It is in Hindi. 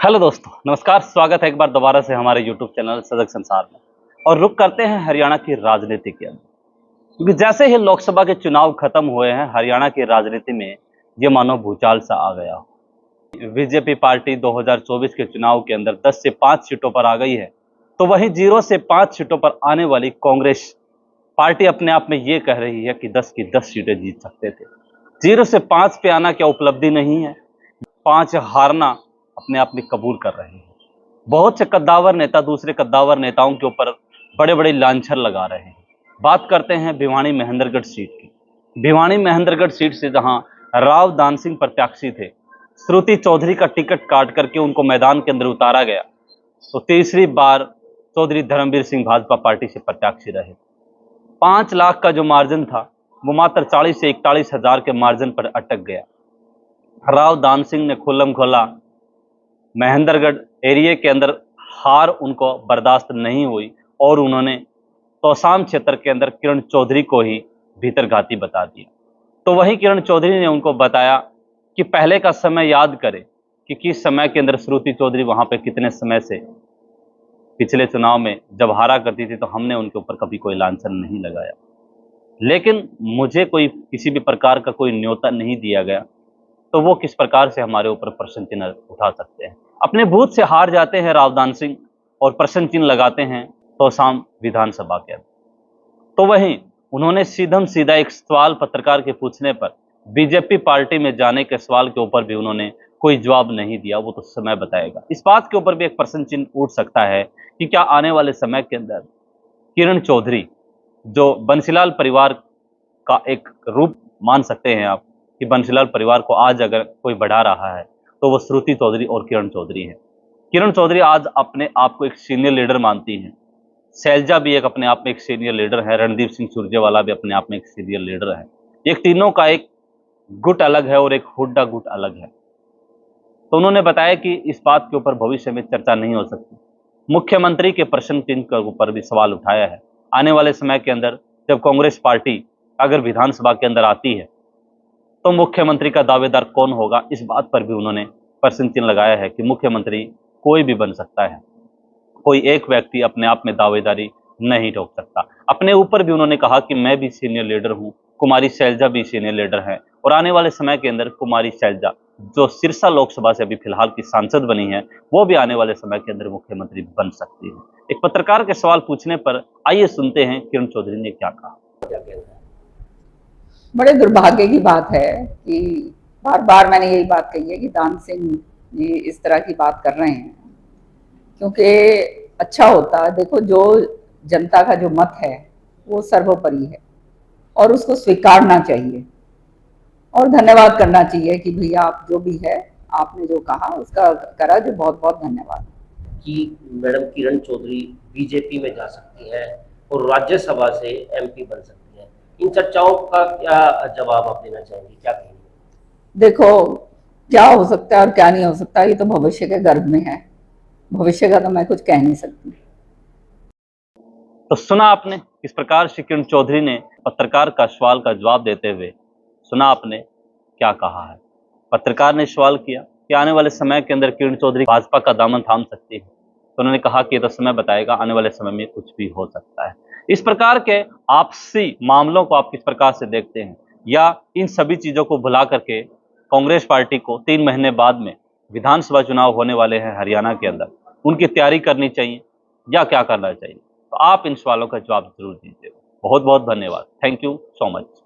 हेलो दोस्तों, नमस्कार। स्वागत है एक बार दोबारा से हमारे यूट्यूब चैनल सजग संसार में। और रुक करते हैं हरियाणा की राजनीति के अंदर, क्योंकि जैसे ही लोकसभा के चुनाव खत्म हुए हैं, हरियाणा की राजनीति में ये मानो भूचाल सा आ गया हो। बीजेपी पार्टी 2024 के चुनाव के अंदर 10 से 5 सीटों पर आ गई है, तो वहीं 0 से 5 सीटों पर आने वाली कांग्रेस पार्टी अपने आप में ये कह रही है कि 10 की 10 सीटें जीत सकते थे। 0 से 5 पे आना क्या उपलब्धि नहीं है? 5 हारना अपने आप में कबूल कर रहे हैं। बहुत से कद्दावर नेता दूसरे कद्दावर नेताओं के ऊपर बड़े बड़े लांछन लगा रहे हैं। बात करते हैं भिवानी महेंद्रगढ़ सीट की। भिवानी महेंद्रगढ़ सीट से जहां राव दान सिंह प्रत्याशी थे, श्रुति चौधरी का टिकट काट करके उनको मैदान के अंदर उतारा गया, तो तीसरी बार चौधरी धर्मवीर सिंह भाजपा पार्टी से प्रत्याशी रहे। 5 लाख का जो मार्जिन था वो मात्र 40 से 41 हजार के मार्जिन पर अटक गया। राव दान सिंह ने खुल्लम खुल्ला महेंद्रगढ़ एरिया के अंदर हार उनको बर्दाश्त नहीं हुई और उन्होंने तोसाम क्षेत्र के अंदर किरण चौधरी को ही भीतर घाती बता दिया। तो वहीं किरण चौधरी ने उनको बताया कि पहले का समय याद करें कि किस समय के अंदर श्रुति चौधरी वहां पे कितने समय से पिछले चुनाव में जब हारा करती थी, तो हमने उनके ऊपर कभी कोई लांछन नहीं लगाया, लेकिन मुझे कोई किसी भी प्रकार का कोई न्योता नहीं दिया गया, तो वो किस प्रकार से हमारे ऊपर प्रश्न चिन्ह उठा सकते हैं। अपने बूथ से हार जाते हैं रावदान सिंह और प्रश्न चिन्ह लगाते हैं तोसाम विधानसभा के अंदर। तो वहीं उन्होंने सीधम सीधा एक सवाल पत्रकार के पूछने पर बीजेपी पार्टी में जाने के सवाल के ऊपर भी उन्होंने कोई जवाब नहीं दिया। वो तो समय बताएगा। इस बात के ऊपर भी एक प्रश्न चिन्ह उठ सकता है कि क्या आने वाले समय के अंदर किरण चौधरी, जो बंसीलाल परिवार का एक रूप मान सकते हैं आप, कि बंसीलाल परिवार को आज अगर कोई बढ़ा रहा है तो वो श्रुति चौधरी और किरण चौधरी है। किरण चौधरी आज अपने आप को एक सीनियर लीडर मानती हैं। शैलजा भी एक अपने आप में एक सीनियर लीडर है। रणदीप सिंह सुरजेवाला भी अपने आप में एक सीनियर लीडर है। एक तीनों का एक गुट अलग है और एक हुड्डा गुट अलग है। तो उन्होंने बताया कि इस बात के ऊपर भविष्य में चर्चा नहीं हो सकती। मुख्यमंत्री के प्रश्न चिन्ह के ऊपर भी सवाल उठाया है। आने वाले समय के अंदर जब कांग्रेस पार्टी अगर विधानसभा के अंदर आती है, तो मुख्यमंत्री का दावेदार कौन होगा, इस बात पर भी उन्होंने प्रश्न चिन्ह लगाया है कि मुख्यमंत्री कोई भी बन सकता है। कोई एक व्यक्ति अपने आप में दावेदारी नहीं ठोक सकता। अपने ऊपर भी उन्होंने कहा कि मैं भी सीनियर लीडर हूं, कुमारी शैलजा भी सीनियर लीडर है, और आने वाले समय के अंदर कुमारी शैलजा, जो सिरसा लोकसभा से अभी फिलहाल की सांसद बनी है, वो भी आने वाले समय के अंदर मुख्यमंत्री बन सकती है। एक पत्रकार के सवाल पूछने पर आइए सुनते हैं किरण चौधरी ने क्या कहा। बड़े दुर्भाग्य की बात है कि बार बार मैंने यही बात कही है कि दान सिंह ये इस तरह की बात कर रहे हैं, क्योंकि अच्छा होता, देखो जो जनता का जो मत है वो सर्वोपरि है और उसको स्वीकारना चाहिए और धन्यवाद करना चाहिए कि भैया आप जो भी है, आपने जो कहा उसका करा, जो बहुत बहुत धन्यवाद। कि मैडम किरण चौधरी बीजेपी में जा सकती हैं और राज्यसभा से एमपी बन सकती हैं, इन चर्चाओं का क्या जवाब आप देना चाहेंगे, क्या कहेंगे? देखो, क्या हो सकता है और क्या नहीं हो सकता, ये तो भविष्य के गर्भ में है। भविष्य का तो मैं कुछ कह नहीं सकती। तो सुना आपने किस प्रकार से किरण चौधरी ने पत्रकार का सवाल का जवाब देते हुए, सुना आपने क्या कहा है। पत्रकार ने सवाल किया कि आने वाले समय के अंदर किरण चौधरी भाजपा का दामन थाम सकती है, तो उन्होंने कहा कि ये तो समय बताएगा, आने वाले समय में कुछ भी हो सकता है। इस प्रकार के आपसी मामलों को आप किस प्रकार से देखते हैं, या इन सभी चीजों को भुला करके कांग्रेस पार्टी को 3 महीने बाद में विधानसभा चुनाव होने वाले हैं हरियाणा के अंदर, उनकी तैयारी करनी चाहिए या क्या करना चाहिए? तो आप इन सवालों का जवाब जरूर दीजिएगा। बहुत बहुत धन्यवाद। Thank you so much.